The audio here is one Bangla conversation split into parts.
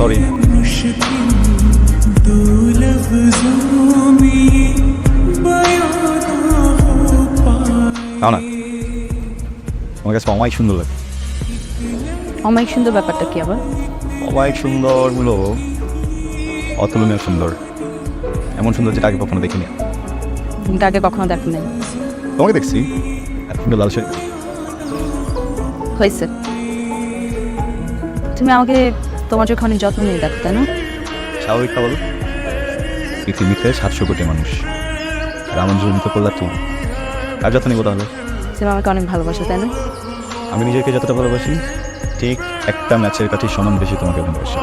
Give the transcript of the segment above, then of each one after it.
সরি। না আমার কাছে অমায়িক সুন্দর লাগে। অমায়িক সুন্দর ব্যাপারটা কি আবার? অমায়িক সুন্দর হলো অতুলনীয় সুন্দর, এমন সুন্দর যেটা আগে কখনো দেখিনি। কিন্তু আগে কখনো দেখো নাই। তোমাকে দেখছি এত সুন্দর লাল শাড়ি। হয়েছে, তুমি আমাকে তোমার চোখে অনেক যত্ন নিয়ে দেখো, তাই না? স্বাভাবিক বলো, পৃথিবীতে 700 কোটি মানুষ, আর আমার জন্য তো করলা তুমি, আর যত্ন নিবো তাহলে? তুমি আমাকে অনেক ভালোবাসো, তাই না? আমি নিজেকে যতটা ভালোবাসি ঠিক একটা ম্যাচের কাছে সমান বেশি তোমাকে ভালোবাসি।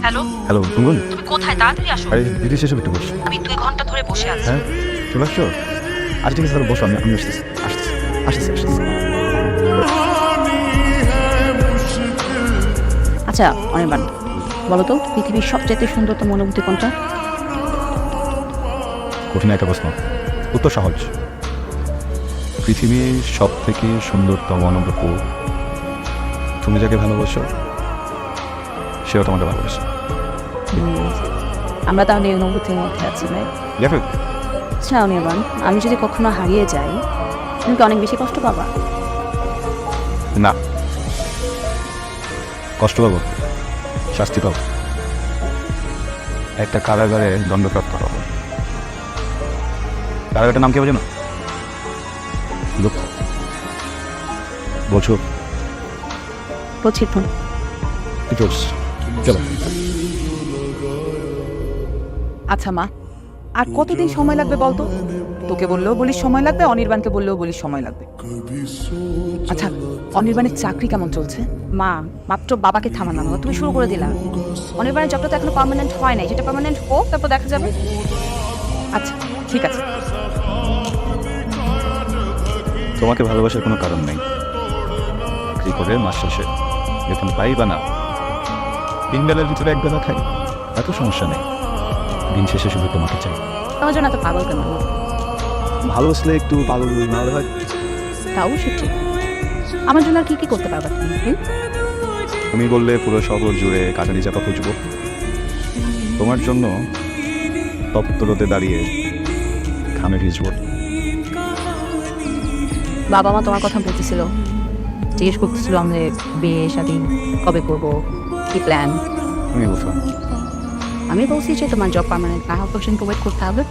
হ্যালো হ্যালো গুনগুন, তুমি কোথায়? তাড়াতাড়ি আসো। আরে দিদি শেষে একটু বসো। আমি 2 ঘন্টা ধরে বসে আছি। হ্যাঁ চলে আসছো? আচ্ছা ঠিক আছে তাহলে বসো, আমি আসতেছি আসতেছি আসতেছি আসতেছি। আচ্ছা অনির্বাণ, বলো তো পৃথিবীর সবচেয়ে সুন্দরতম অনুভূতি কোনটা? কঠিন একটা প্রশ্ন, উত্তর সহজ। পৃথিবীর সব থেকে সুন্দরতম অনুভূতি তুমি যাকে ভালোবাসো সেও তোমাকে ভালোবাসে। আমরা তাহলে এই অনুভূতির মধ্যে আছি, ভাই। দেখো আচ্ছা অনির্বাণ, আমি যদি কখনো হারিয়ে যাই তুমি কি অনেক বেশি কষ্ট পাবা? না, কষ্ট পাবো, শাস্তি পাবো, একটা কারাগারে দণ্ডপ্রাপ্ত হবো। কারাগারটার নাম কি হবে জানো? দুঃখ। বলছো বুঝছি তো। চলো। আচ্ছা মা, আর কতদিন সময় লাগবে বলতো? তোকে বললেও বলিস সময় লাগবে, অনির্বাণকে বললেও বলিস সময় লাগবে। আচ্ছা অনির্বাণের চাকরি কেমন চলছে? মা, মাত্র বাবাকে থামালাম, তুমি শুরু করে দিলাম। অনির্বাণের জবটা তো এখনো পার্মানেন্ট হয় নাই, যেটা পার্মানেন্ট হোক তারপর দেখা যাবে। আচ্ছা ঠিক আছে। তোমাকে ভালোবাসার কোনো কারণ নেই। চাকরি করে মাস শেষে বেতন পাই বা না, 3 বেলার ভিতরে 1 বেলা খাই, এত সমস্যা নেই। দিন শেষে শুধু তোমাকে চাই। তোমার জন্য এত পাগল কেন? ভালোবাসলে একটু পাগল না হলে হয়? তাও সত্যি। আমার জন্য আর কি কি করতে পারবা তুমি? তুমি বললে পুরো শহর জুড়ে কাটারি চাপা খুঁজবো। তোমার জন্য তপ্ত রোদে দাঁড়িয়ে ঘামে ভিজবো। বাবা মা তোমার কথা বলতেছিল, জিজ্ঞেস করতেছিল আমাদের বিয়ে শাদী কবে করবো, কি প্ল্যান। তুমি বলছো আমি বলছি যে তোমার জব পার্মানেন্ট না হওয়া পর্যন্ত ওয়েট করতে হবে।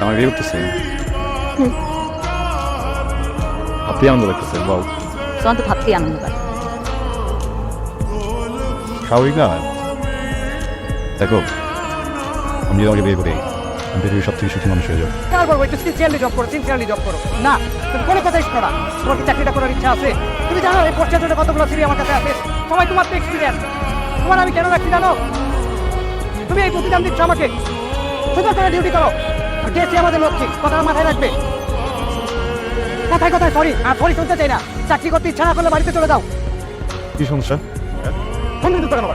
আমার বিয়ে করতেছে, আপনি আনন্দ লাগতেছে। বাউ, তোমার তো ভাবতেই আনন্দ পায়। স্বাভাবিক না? দেখো আমি যদি আমাকে বিয়ে করি আমি পৃথিবীর সব থেকে সুখী মানুষ হয়ে যাবো। তারপর একটু সিনসিয়ারলি জব করো, সিনসিয়ারলি জব করো। না তুমি কোনো কথাই শোনো না। তোমার কি চাকরিটা করার ইচ্ছা আছে? তুমি জানো এই পর্যায়ে কতগুলো সিরি আমার কাছে আছে, সবাই তোমার তো এক্সপিরিয়েন্স। তোমার আমি কেন রাখছি জানো? তুমি এই প্রতিদান দিচ্ছ আমাকে, সুন্দর করে ডিউটি করো। আর গেছি আমাদের লক্ষ্যে, কথাটা মাথায় রাখবে। কথায় কথায় সরি, আর সরি শুনতে চাই না। চাকরি করতে ইচ্ছা না করলে বাড়িতে চলে যাও। কি সমস্যা? ফোন দিতে কেন?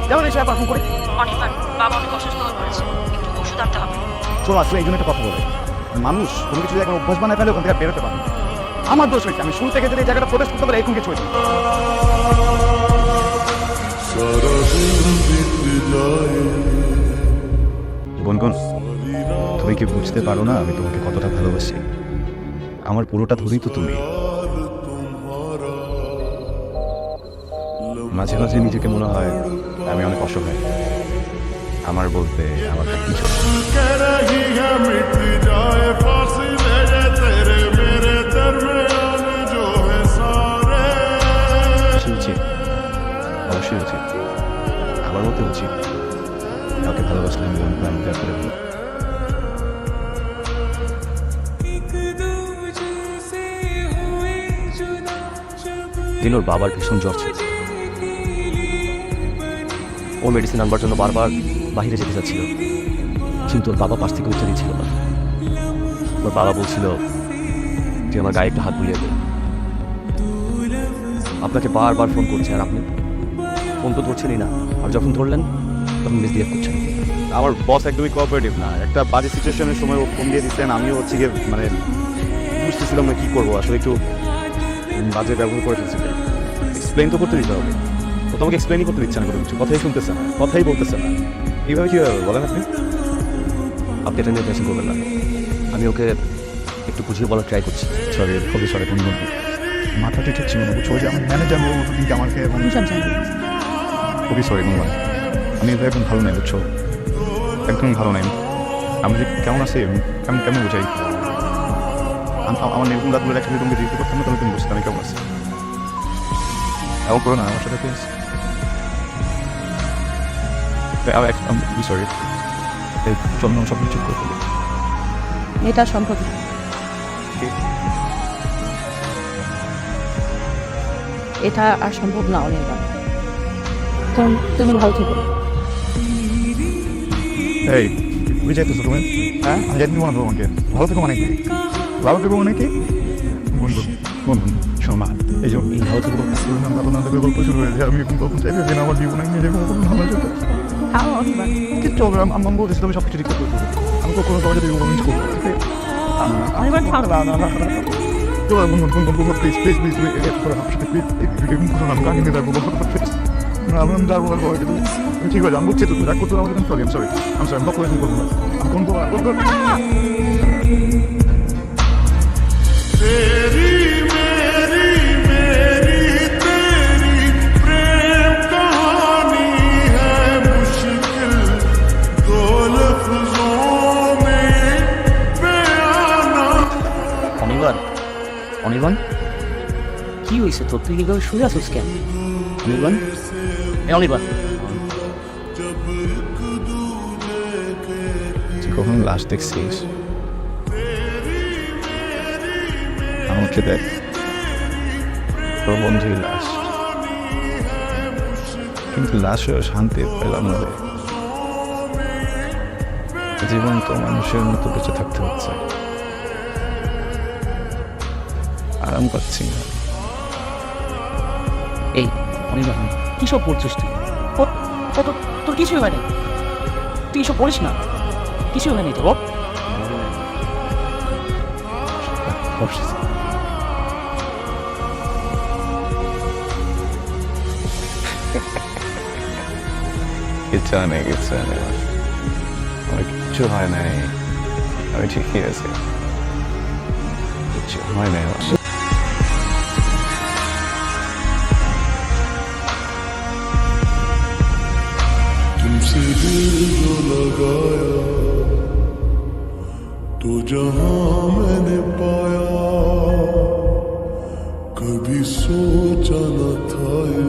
যেমন এসে একবার ফোন করে অনির্বাণ, বাবা অনেক অসুস্থ হয়ে পড়েছে, একটু ওষুধ আনতে হবে। চলো আসলে এই জন্য একটা কথা বলে, মানুষ কোনো কিছু এখন অভ্যাস বানায় ফেলে ওখান থেকে বেরোতে পারে। আমার দোষ হয়েছে, আমি শুরু থেকে যদি এই জায়গাটা প্রবেশ করতে পারি এরকম কিছু হয়েছে। গুনগুন, তুমি কি বুঝতে পারো না আমি তোমাকে কতটা ভালোবাসি? আমার পুরোটা ধরেই তো তুমি। মাঝে মাঝে নিজেকে মনে হয় আমি অনেক অসহায়, আমার বলতে আমার কিছু উচিত, অবশ্যই উচিত, আমার মতে উচিত। কাউকে ভালোবাসলে আমি মন প্রাণ ত্যাগ করে দিই। দিন ওর বাবার ভীষণ জ্বর ছিল, ও মেডিসিন আনবার জন্য বারবার বাইরে যেতে চাচ্ছিল, কিন্তু ওর বাবা পাশ থেকে উঠতে দিচ্ছিল না। ওর বাবা বলছিল যে আমার গায়ে একটা হাত বুলিয়ে দেয়। আপনাকে বারবার ফোন করছে আর আপনি ফোন তো ধরছেনই না, আর যখন ধরলেন তখন মিসবিহেভ করছেন। আমার বস একদমই কোঅপারেটিভ না। একটা বাজে সিচুয়েশনের সময় ও ফোন দিয়ে দিচ্ছেন, আমিও হচ্ছে গিয়ে মানে বুঝতেছিলাম না কী করবো, আসলে একটু বাজে ব্যবহার করে ফেলছি। এক্সপ্লেন তো করতে দিতে হবে, ও তোমাকে এক্সপ্লেনই করতে দিচ্ছে না কোনো কিছু, কথাই শুনতেছে না, কথাই বলতেছে না। এইভাবে কীভাবে বলেন আপনি? আপনি এটা নিয়ে টেনশন করবেন না, আমি ওকে একটু বুঝিয়ে বলার ট্রাই করছি। সরি, খুবই সরি বন্ধু, মাথাটা ঠিক ছিল না, বুঝছো যে আমার ম্যানেজার ও কিন্তু আমাকে খুবই সরি বন্ধু, আমি এটা একদম ভালো নাই, বুঝছো, একদম ভালো নাই। আমি যে কেমন আছি, কেমন কেমন বোঝাই, আমার নির্গুণ দাঁতগুলো একসাথে তোমাকে জিজ্ঞেস করতাম না, তুমি বুঝতে আমি কেমন আছি। এমন করো না আমার সাথে প্লিজ। সরি, এই জন্য সব কিছু ঠিক করে ফেলি। এটা সম্ভব না। এটা আর সম্ভব না অনির্বাণ। তুমি ভালো থেকো। এই তুমি যাইতেছো তুমি? হ্যাঁ, আমি যাইতে দেবো না তোমাকে। ভালো থেকো মানে কি? ভালো থেকো মানে কি? বন্ধু বন্ধু শোনা, এই যে ভালো থেকো না থেকে গল্প শুরু হয়েছে, আমি এখন কখন চাইবে যে আমার জীবনে নিজে কোনো ভালো যেত কিচ্ছু হবে। আমি বলতেছি তুমি সব কিছু ঠিক করতে দেবো, আমি কখনো তোমার সাথে মিস করবো না। প্লিজ প্লিজ প্লিজ তুমি আমার সাথে প্লিজ আমি কাহিনী দেখবো আমি যাবো না। ঠিক আছে, আমি বুঝছি তো তুমি রাগ করতে আমাকে সরি, আমি সরি, আমি সরি, আমি কখন করবো না, আমি কোন করবো। অনির্বাণ, অনির্বাণ কি হয়েছে তোর? তুই এইভাবে শুয়ে আসিস কেন? অনির্বাণ, অনির্বাণ কখন লাস্ট দেখছিস? আমাকে দেখ, তোর বন্ধুই লাশ, কিন্তু লাশেও শান্তি পেলাম না রে। জীবন তো মানুষের মতো বেঁচে থাকতে হচ্ছে, আরাম পাচ্ছি না। এই অনির্বাণ, কী সব বলছিস তুই? তোর কিছুই হয়নি, তুই এসব বলিস না, কিছুই হয়নি তো। ইচ্ছা নেই, ইচ্ছা নেই, আমার কিচ্ছু হয় নাই, আমি ঠিকই আছি, কিচ্ছু হয় নাই আমার। तुमसे दिल जो लगाया तो जहां मैंने पाया, कभी सोचा न था ये